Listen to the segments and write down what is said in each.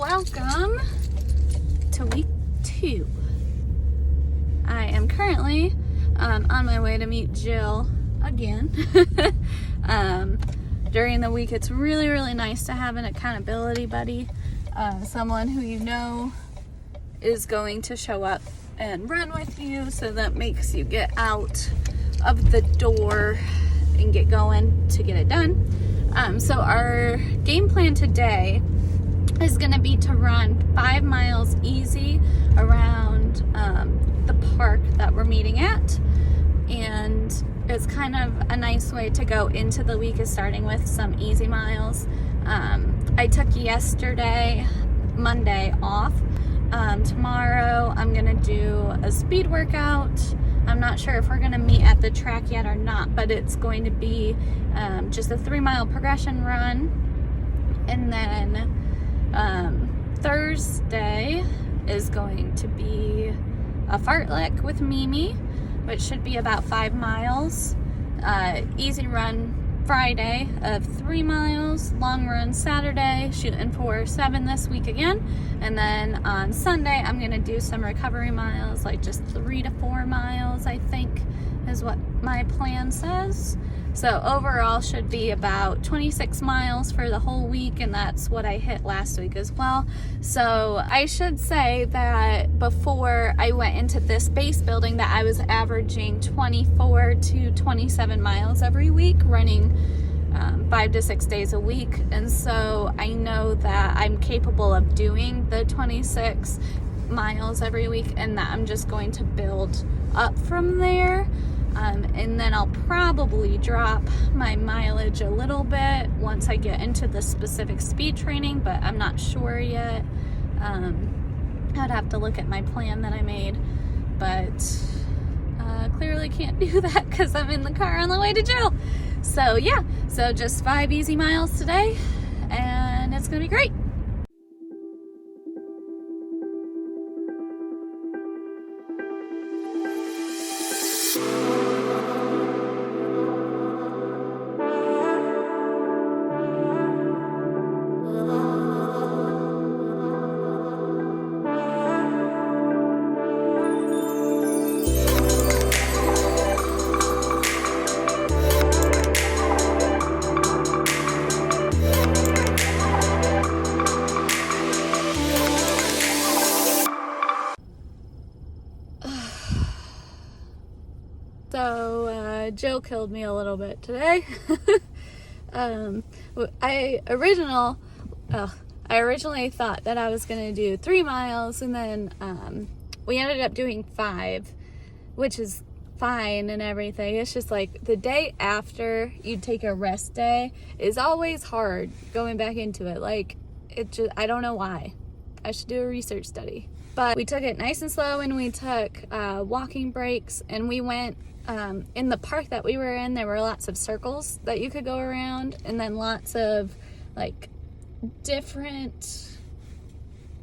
Welcome to week 2. I am currently on my way to meet Jill again. During the week, it's really nice to have an accountability buddy, someone who you know is going to show up and run with you, so that makes you get out of the door and get going to get it done. So our game plan today is going to be to run 5 miles easy around the park that we're meeting at, and it's kind of a nice way to go into the week, is starting with some easy miles. I took Monday off. Tomorrow I'm gonna do a speed workout. I'm not sure if we're gonna meet at the track yet or not, but it's going to be just a 3-mile progression run. And then Thursday is going to be a fartlek with Mimi, which should be about 5 miles. Easy run Friday of 3 miles, long run Saturday, shooting for 7 this week again. And then on Sunday, I'm gonna do some recovery miles, like just 3 to 4 miles, I think is what my plan says. So overall should be about 26 miles for the whole week, and that's what I hit last week as well. So I should say that before I went into this base building that I was averaging 24 to 27 miles every week, running 5 to 6 days a week. And so I know that I'm capable of doing the 26 miles every week, and that I'm just going to build up from there. And then I'll probably drop my mileage a little bit once I get into the specific speed training, but I'm not sure yet. I'd have to look at my plan that I made, but clearly can't do that because I'm in the car on the way to Jill. So yeah, so just 5 easy miles today, and it's gonna be great. So Jill killed me a little bit today. I originally thought that I was gonna do 3 miles, and then we ended up doing 5, which is fine and everything. It's just like the day after you take a rest day is always hard going back into it. Like, I don't know why. I should do a research study. But we took it nice and slow, and we took walking breaks, and we went in the park that we were in. There were lots of circles that you could go around, and then lots of like different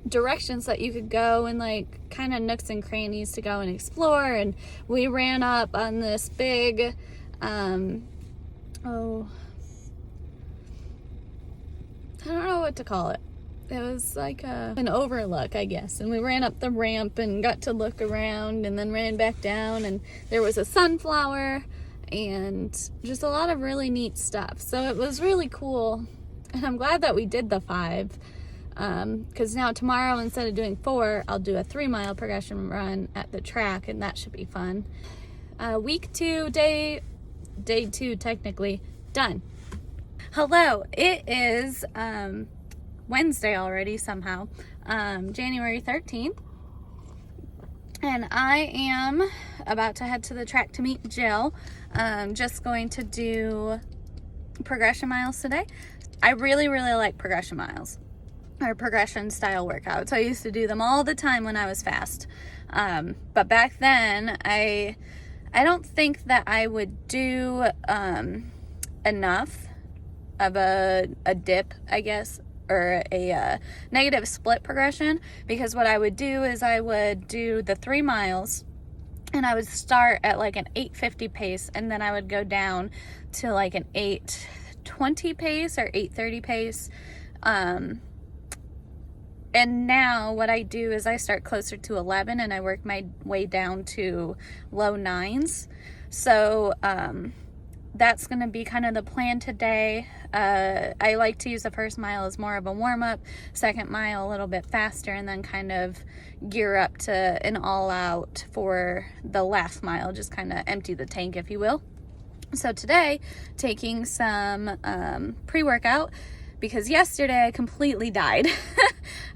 directions that you could go, and like kind of nooks and crannies to go and explore. And we ran up on this big I don't know what to call it. It was like an overlook, I guess. And we ran up the ramp and got to look around, and then ran back down, and there was a sunflower and just a lot of really neat stuff. So it was really cool, and I'm glad that we did the 5, because now tomorrow, instead of doing 4, I'll do a 3-mile progression run at the track, and that should be fun. Week 2, day 2 technically, done. Hello, it is Wednesday already somehow, January 13th, and I am about to head to the track to meet Jill. Just going to do progression miles today. I really like progression miles, or progression style workouts. I used to do them all the time when I was fast, but back then I don't think that I would do enough of a dip, I guess, or a negative split progression, because what I would do is I would do the 3 miles, and I would start at like an 8:50 pace, and then I would go down to like an 8:20 pace or 8:30 pace, And now what I do is I start closer to 11 and I work my way down to low 9s. So that's going to be kind of the plan today. I like to use the first mile as more of a warm-up, second mile a little bit faster, and then kind of gear up to an all-out for the last mile, just kind of empty the tank, if you will. So today, taking some pre-workout, because yesterday I completely died.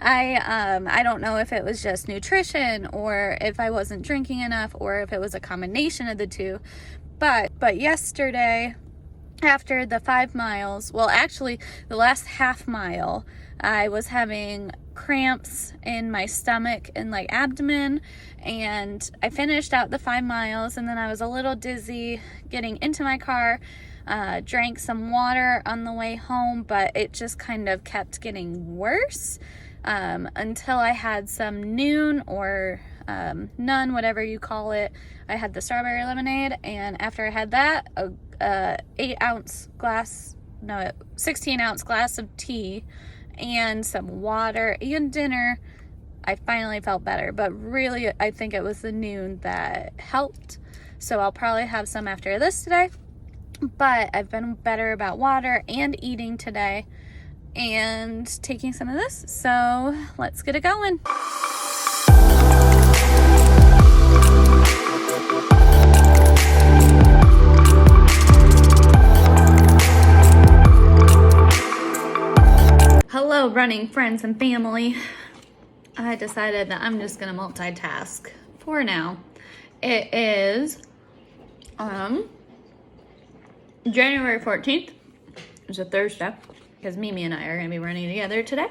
I don't know if it was just nutrition or if I wasn't drinking enough or if it was a combination of the two. But yesterday, after the 5 miles, well, actually the last half mile, I was having cramps in my stomach and like abdomen, and I finished out the 5 miles, and then I was a little dizzy getting into my car. Drank some water on the way home, but it just kind of kept getting worse until I had some noon or none, whatever you call it. I had the strawberry lemonade, and after I had that, a 16-ounce glass of tea and some water and dinner, I finally felt better. But really, I think it was the noon that helped. So I'll probably have some after this today. But I've been better about water and eating today and taking some of this. So let's get it going. Hello, running friends and family. I decided that I'm just going to multitask for now. It is January 14th. It's a Thursday because Mimi and I are going to be running together today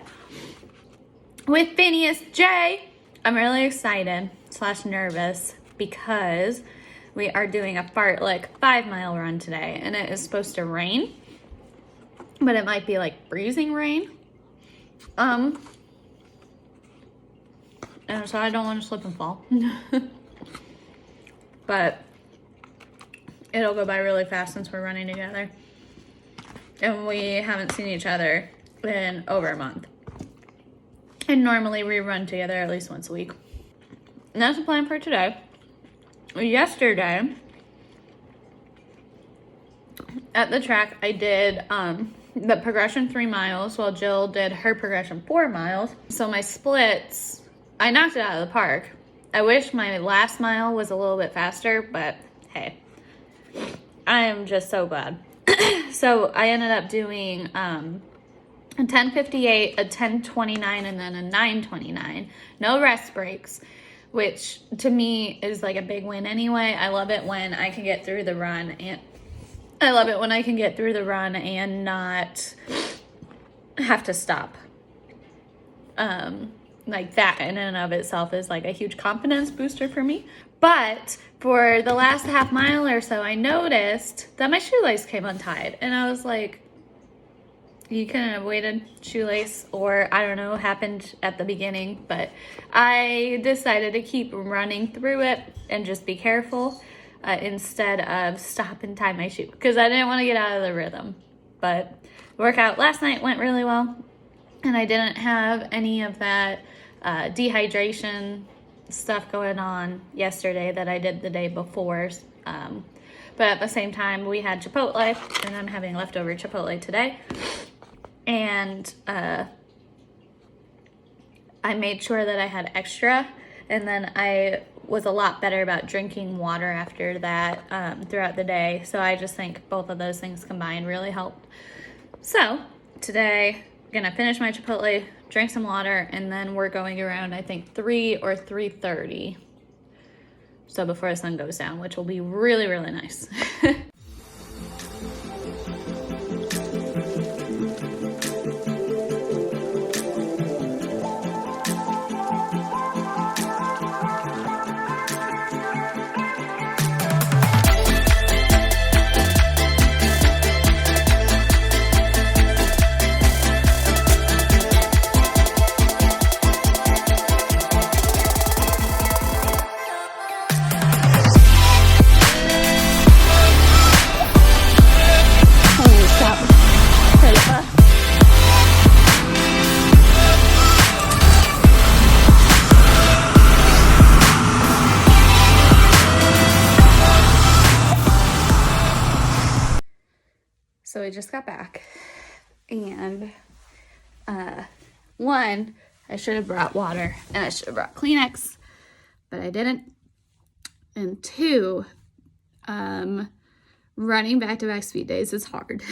with Phineas J. I'm really excited / nervous because we are doing a fartlek 5-mile run today, and it is supposed to rain, but it might be like freezing rain. And so I don't want to slip and fall. But it'll go by really fast since we're running together. And we haven't seen each other in over a month. And normally we run together at least once a week. And that's the plan for today. Yesterday, at the track, I did the progression 3 miles while Jill did her progression 4 miles. So my splits, I knocked it out of the park. I wish my last mile was a little bit faster, but hey, I am just so glad. So I ended up doing a 10:58, a 10:29, and then a 9:29. No rest breaks, which to me is like a big win anyway. I love it when I can get through the run and not have to stop. Like that in and of itself is like a huge confidence booster for me. But for the last half mile or so, I noticed that my shoelace came untied. And I was like, you couldn't have waited, shoelace, or I don't know, happened at the beginning. But I decided to keep running through it and just be careful instead of stop and tie my shoe, because I didn't want to get out of the rhythm. But the workout last night went really well, and I didn't have any of that dehydration stuff going on yesterday that I did the day before. But at the same time, we had Chipotle, and I'm having leftover Chipotle today. And I made sure that I had extra, and then I was a lot better about drinking water after that throughout the day. So I just think both of those things combined really helped. So today, I'm gonna finish my Chipotle, drink some water, and then we're going around, I think, 3 or 3:30. So before the sun goes down, which will be really, really nice. I just got back, and one, I should have brought water and I should have brought Kleenex, but I didn't. And two, running back-to-back speed days is hard,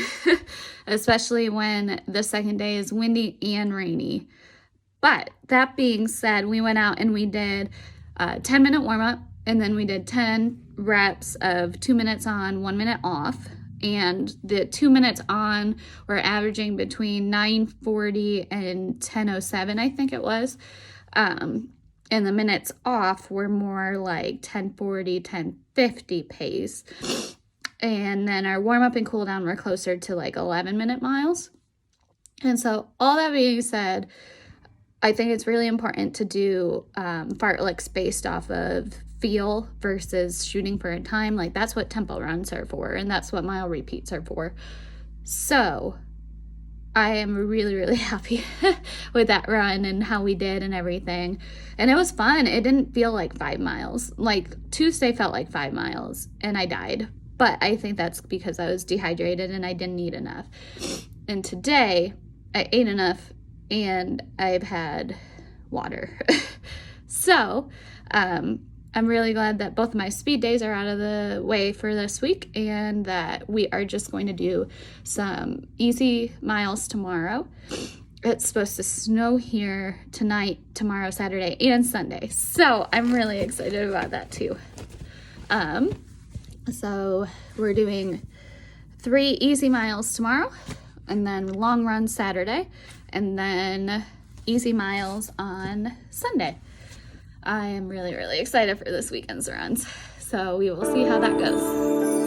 especially when the second day is windy and rainy. But that being said, we went out and we did a 10-minute warm-up, and then we did 10 reps of 2 minutes on, 1 minute off. And the 2 minutes on were averaging between 9:40 and 10:07, I think it was. And the minutes off were more like 10:40, 10:50 pace. And then our warm-up and cool down were closer to like 11-minute miles. And so all that being said, I think it's really important to do fartleks based off of feel versus shooting for a time. Like, that's what tempo runs are for, and that's what mile repeats are for. So I am really, really happy with that run and how we did and everything. And it was fun. It didn't feel like 5 miles. Like, Tuesday felt like 5 miles and I died. But I think that's because I was dehydrated and I didn't eat enough. And today I ate enough and I've had water. So I'm really glad that both of my speed days are out of the way for this week, and that we are just going to do some easy miles tomorrow. It's supposed to snow here tonight, tomorrow, Saturday, and Sunday. So I'm really excited about that too. So we're doing 3 easy miles tomorrow, and then long run Saturday, and then easy miles on Sunday. I am really, really excited for this weekend's runs. So we will see how that goes.